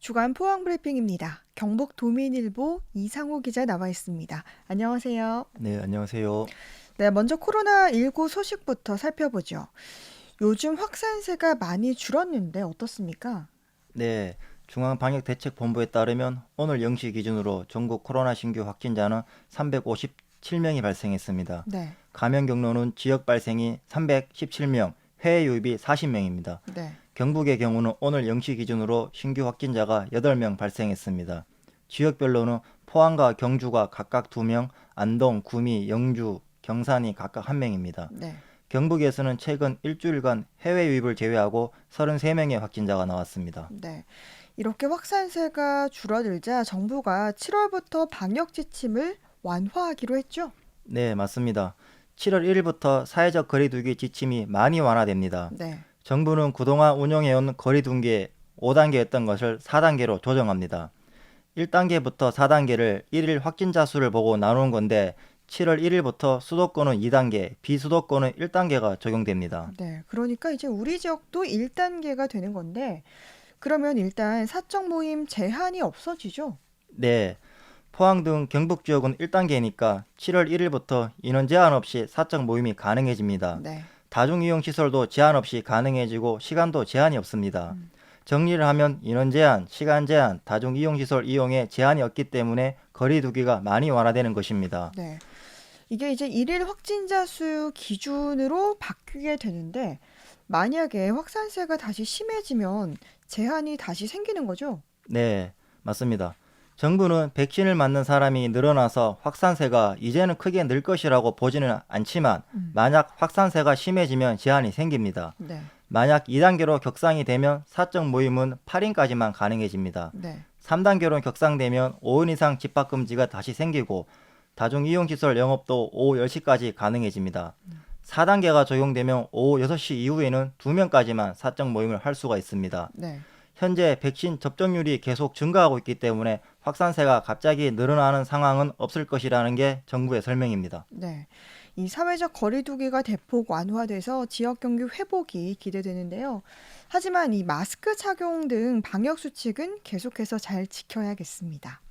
주간 포항 브리핑입니다. 경북 도민일보 이상호 기자 나와 있습니다. 안녕하세요. 네, 안녕하세요. 네, 먼저 코로나19 소식부터 살펴보죠. 요즘 확산세가 많이 줄었는데 어떻습니까? 네, 중앙방역대책본부에 따르면 오늘 0시 기준으로 전국 코로나 신규 확진자는 357명이 발생했습니다. 네, 감염 경로는 지역 발생이 317명, 해외 유입이 40명입니다. 네, 경북의 경우는 오늘 0시 기준으로 신규 확진자가 8명 발생했습니다. 지역별로는 포항과 경주가 각각 2명, 안동, 구미, 영주, 경산이 각각 1명입니다. 네, 경북에서는 최근 일주일간 해외 유입을 제외하고 33명의 확진자가 나왔습니다. 네. 이렇게 확산세가 줄어들자 정부가 7월부터 방역 지침을 완화하기로 했죠? 네, 맞습니다. 7월 1일부터 사회적 거리두기 지침이 많이 완화됩니다. 네, 정부는 그동안 운영해온 거리두기 5단계였던 것을 4단계로 조정합니다. 1단계부터 4단계를 1일 확진자 수를 보고 나누는 건데 7월 1일부터 수도권은 2단계, 비수도권은 1단계가 적용됩니다. 네. 그러니까 이제 우리 지역도 1단계가 되는 건데 그러면 일단 사적 모임 제한이 없어지죠? 네, 포항 등 경북 지역은 1단계니까 7월 1일부터 인원 제한 없이 사적 모임이 가능해집니다. 네. 다중이용 시설도 제한 없이 가능해지고 시간도 제한이 없습니다. 음. 정리를 하면 인원 제한, 시간 제한, 다중이용 시설 이용에 제한이 없기 때문에 거리 두기가 많이 완화되는 것입니다. 네. 이게 이제 일일 확진자 수 기준으로 바뀌게 되는데 만약에 확산세가 다시 심해지면 제한이 다시 생기는 거죠? 네, 맞습니다. 정부는 백신을 맞는 사람이 늘어나서 확산세가 이제는 크게 늘 것이라고 보지는 않지만 음. 만약 확산세가 심해지면 제한이 생깁니다. 네. 만약 2단계로 격상이 되면 사적 모임은 8인까지만 가능해집니다. 네. 3단계로 격상되면 5인 이상 집합금지가 다시 생기고 다중이용시설 영업도 오후 10시까지 가능해집니다. 4단계가 적용되면 오후 6시 이후에는 2명까지만 사적 모임을 할 수가 있습니다. 네. 현재 백신 접종률이 계속 증가하고 있기 때문에 확산세가 갑자기 늘어나는 상황은 없을 것이라는 게 정부의 설명입니다. 네. 이 사회적 거리두기가 대폭 완화돼서 지역 경기 회복이 기대되는데요. 하지만 이 마스크 착용 등 방역 수칙은 계속해서 잘 지켜야겠습니다.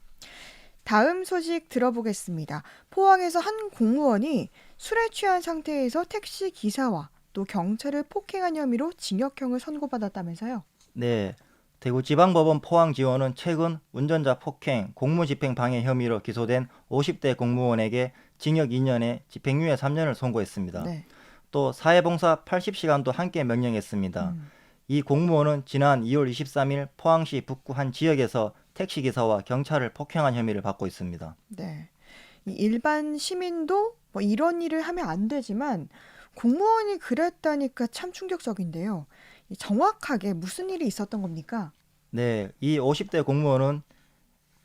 다음 소식 들어보겠습니다. 포항에서 한 공무원이 술에 취한 상태에서 택시 기사와 또 경찰을 폭행한 혐의로 징역형을 선고받았다면서요? 네, 대구지방법원 포항지원은 최근 운전자 폭행, 공무집행 방해 혐의로 기소된 50대 공무원에게 징역 2년에 집행유예 3년을 선고했습니다. 네. 또 사회봉사 80시간도 함께 명령했습니다. 음, 이 공무원은 지난 2월 23일 포항시 북구 한 지역에서 택시기사와 경찰을 폭행한 혐의를 받고 있습니다. 네. 이 일반 시민도 뭐 이런 일을 하면 안 되지만 공무원이 그랬다니까 참 충격적인데요. 이 정확하게 무슨 일이 있었던 겁니까? 네, 이 50대 공무원은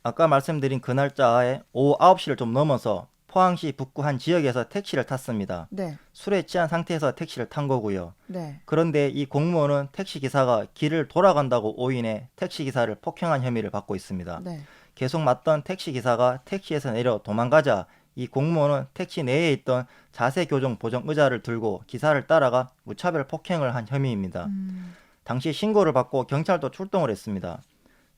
아까 말씀드린 그 날짜에 오후 9시를 좀 넘어서 포항시 북구 한 지역에서 택시를 탔습니다. 네. 술에 취한 상태에서 택시를 탄 거고요. 네. 그런데 이 공무원은 택시기사가 길을 돌아간다고 오인해 택시기사를 폭행한 혐의를 받고 있습니다. 네. 계속 맞던 택시기사가 택시에서 내려 도망가자 이 공무원은 택시 내에 있던 자세교정 보정 의자를 들고 기사를 따라가 무차별 폭행을 한 혐의입니다. 음, 당시 신고를 받고 경찰도 출동을 했습니다.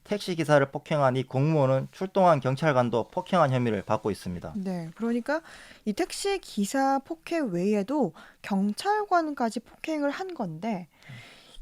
택시기사를 폭행한 이 공무원은 출동한 경찰관도 폭행한 혐의를 받고 있습니다. 네. 그러니까 이 택시 기사 폭행 외에도 경찰관까지 폭행을 한 건데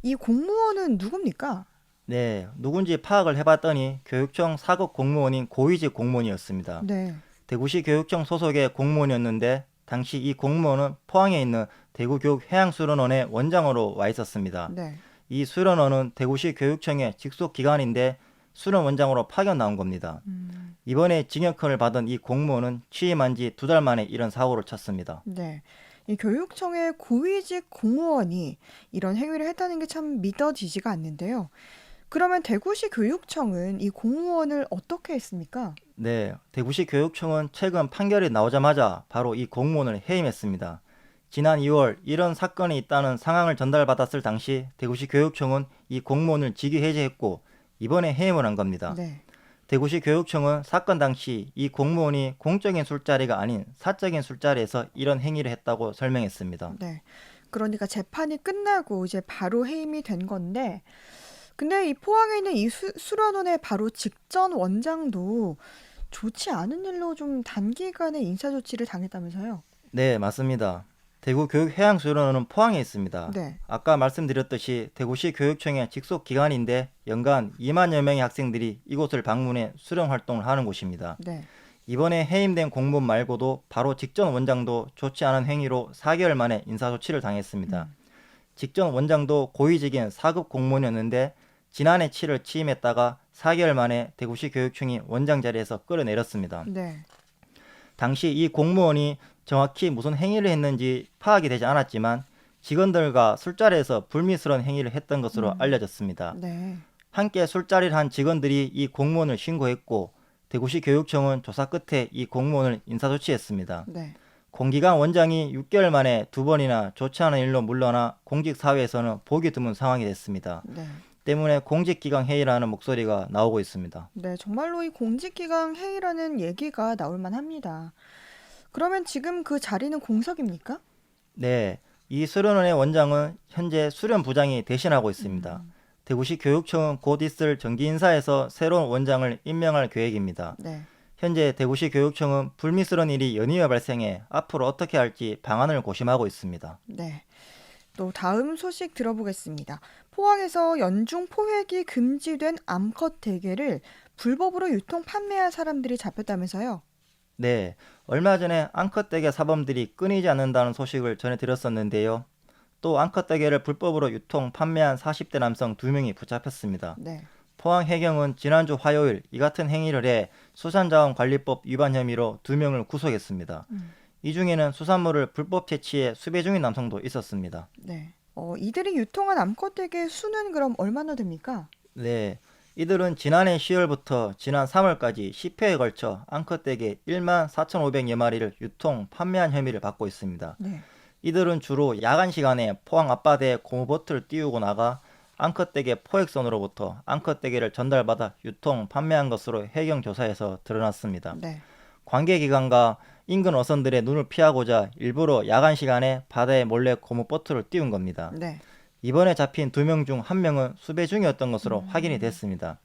이 공무원은 누굽니까? 네, 누군지 파악을 해봤더니 교육청 사급 공무원인 고위직 공무원이었습니다. 네. 대구시 교육청 소속의 공무원이었는데 당시 이 공무원은 포항에 있는 대구교육해양수련원의 원장으로 와 있었습니다. 네. 이 수련원은 대구시 교육청의 직속 기관인데 수련 원장으로 파견 나온 겁니다. 이번에 징역형을 받은 이 공무원은 취임한 지 2달 만에 이런 사고를 쳤습니다. 네. 이 교육청의 고위직 공무원이 이런 행위를 했다는 게 참 믿어지지가 않는데요. 그러면 대구시 교육청은 이 공무원을 어떻게 했습니까? 네, 대구시 교육청은 최근 판결이 나오자마자 바로 이 공무원을 해임했습니다. 지난 2월 이런 사건이 있다는 상황을 전달받았을 당시 대구시 교육청은 이 공무원을 직위 해제했고 이번에 해임을 한 겁니다. 네. 대구시 교육청은 사건 당시 이 공무원이 공적인 술자리가 아닌 사적인 술자리에서 이런 행위를 했다고 설명했습니다. 네. 그러니까 재판이 끝나고 이제 바로 해임이 된 건데 근데 이 포항에 있는 이 수련원의 바로 직전 원장도 좋지 않은 일로 좀 단기간에 인사 조치를 당했다면서요? 네, 맞습니다. 대구 교육해양수련원은 포항에 있습니다. 네, 아까 말씀드렸듯이 대구시 교육청의 직속 기관인데 연간 2만여 명의 학생들이 이곳을 방문해 수련 활동을 하는 곳입니다. 네. 이번에 해임된 공무원 말고도 바로 직전 원장도 좋지 않은 행위로 4개월 만에 인사조치를 당했습니다. 음, 직전 원장도 고위직인 4급 공무원이었는데 지난해 7월 취임했다가 4개월 만에 대구시 교육청이 원장 자리에서 끌어내렸습니다. 네. 당시 이 공무원이 정확히 무슨 행위를 했는지 파악이 되지 않았지만 직원들과 술자리에서 불미스러운 행위를 했던 것으로 음, 알려졌습니다. 네, 함께 술자리를 한 직원들이 이 공무원을 신고했고 대구시 교육청은 조사 끝에 이 공무원을 인사조치했습니다. 네. 공기강 원장이 6개월 만에 두 번이나 좋지 않은 일로 물러나 공직사회에서는 보기 드문 상황이 됐습니다. 네. 때문에 공직기강 회의라는 목소리가 나오고 있습니다. 네, 정말로 이 공직기강 회의라는 얘기가 나올 만합니다. 그러면 지금 그 자리는 공석입니까? 네, 이 수련원의 원장은 현재 수련부장이 대신하고 있습니다. 음, 대구시 교육청은 곧 있을 정기인사에서 새로운 원장을 임명할 계획입니다. 네, 현재 대구시 교육청은 불미스러운 일이 연이어 발생해 앞으로 어떻게 할지 방안을 고심하고 있습니다. 네. 또 다음 소식 들어보겠습니다. 포항에서 연중 포획이 금지된 암컷 대게를 불법으로 유통 판매한 사람들이 잡혔다면서요? 네, 얼마 전에 앙컷대게 사범들이 끊이지 않는다는 소식을 전해드렸었는데요. 또 앙컷대게를 불법으로 유통, 판매한 40대 남성 2명이 붙잡혔습니다. 네. 포항해경은 지난주 화요일 이 같은 행위를 해 수산자원관리법 위반 혐의로 2명을 구속했습니다. 음, 이 중에는 수산물을 불법 채취해 수배 중인 남성도 있었습니다. 네. 이들이 유통한 암컷 대게 수는 그럼 얼마나 됩니까? 네, 이들은 지난해 10월부터 지난 3월까지 10회에 걸쳐 앙컷대게 1만 4,500여 마리를 유통, 판매한 혐의를 받고 있습니다. 네. 이들은 주로 야간 시간에 포항 앞바다에 고무보트를 띄우고 나가 앙컷대게 포획선으로부터 앙컷대게를 전달받아 유통, 판매한 것으로 해경 조사에서 드러났습니다. 네. 관계기관과 인근 어선들의 눈을 피하고자 일부러 야간 시간에 바다에 몰래 고무보트를 띄운 겁니다. 네. 이번에 잡힌 2명 중 1명은 수배 중이었던 것으로 확인이 음, 됐습니다.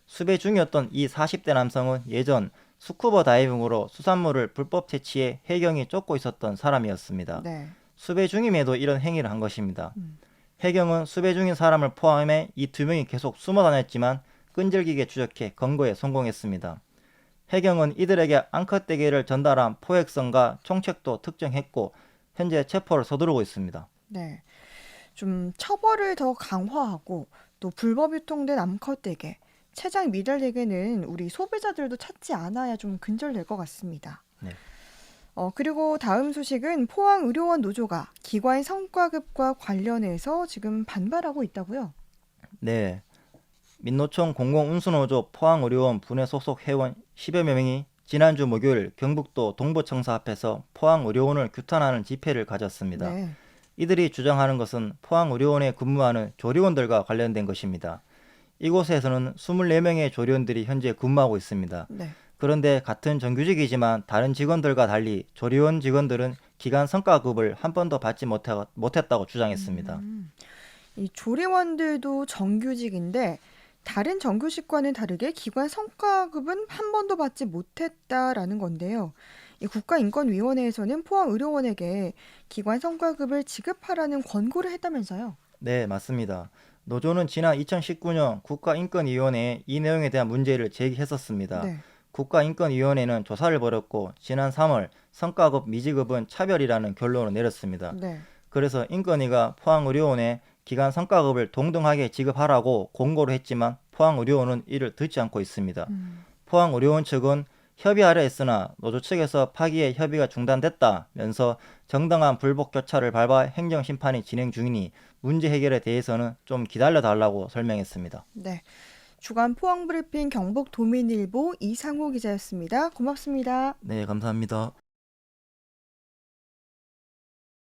수배 중이었던 이 40대 남성은 예전 스쿠버 다이빙으로 수산물을 불법 채취해 해경이 쫓고 있었던 사람이었습니다. 네. 수배 중임에도 이런 행위를 한 것입니다. 음, 해경은 수배 중인 사람을 포함해 이 2명이 계속 숨어 다녔지만 끈질기게 추적해 검거에 성공했습니다. 해경은 이들에게 앙컷대게를 전달한 포획선과 총책도 특정했고 현재 체포를 서두르고 있습니다. 네. 좀 처벌을 더 강화하고 또 불법 유통된 암컷 대게, 체장 미달 대게는 우리 소비자들도 찾지 않아야 좀 근절될 것 같습니다. 네. 그리고 다음 소식은 포항 의료원 노조가 기관 성과급과 관련해서 지금 반발하고 있다고요? 네. 민노총 공공운수노조 포항의료원 분해 소속 회원 10여 명이 지난주 목요일 경북도 동부청사 앞에서 포항의료원을 규탄하는 집회를 가졌습니다. 네. 이들이 주장하는 것은 포항의료원에 근무하는 조리원들과 관련된 것입니다. 이곳에서는 24명의 조리원들이 현재 근무하고 있습니다. 네. 그런데 같은 정규직이지만 다른 직원들과 달리 조리원 직원들은 기간 성과급을 한 번도 받지 못했다고 주장했습니다. 음, 이 조리원들도 정규직인데 다른 정규직과는 다르게 기관 성과급은 한 번도 받지 못했다라는 건데요. 이 국가인권위원회에서는 포항 의료원에게 기관 성과급을 지급하라는 권고를 했다면서요. 네, 맞습니다. 노조는 지난 2019년 국가인권위원회에 이 내용에 대한 문제를 제기했었습니다. 네. 국가인권위원회는 조사를 벌였고 지난 3월 성과급 미지급은 차별이라는 결론을 내렸습니다. 네. 그래서 인권위가 포항의료원에 기간 성과급을 동등하게 지급하라고 공고를 했지만 포항의료원은 이를 듣지 않고 있습니다. 음, 포항의료원 측은 협의하려 했으나 노조 측에서 파기에 협의가 중단됐다면서 정당한 불복 교차를 밟아 행정심판이 진행 중이니 문제 해결에 대해서는 좀 기다려달라고 설명했습니다. 네. 주간 포항 브리핑 경북 도민일보 이상호 기자였습니다. 고맙습니다. 네, 감사합니다.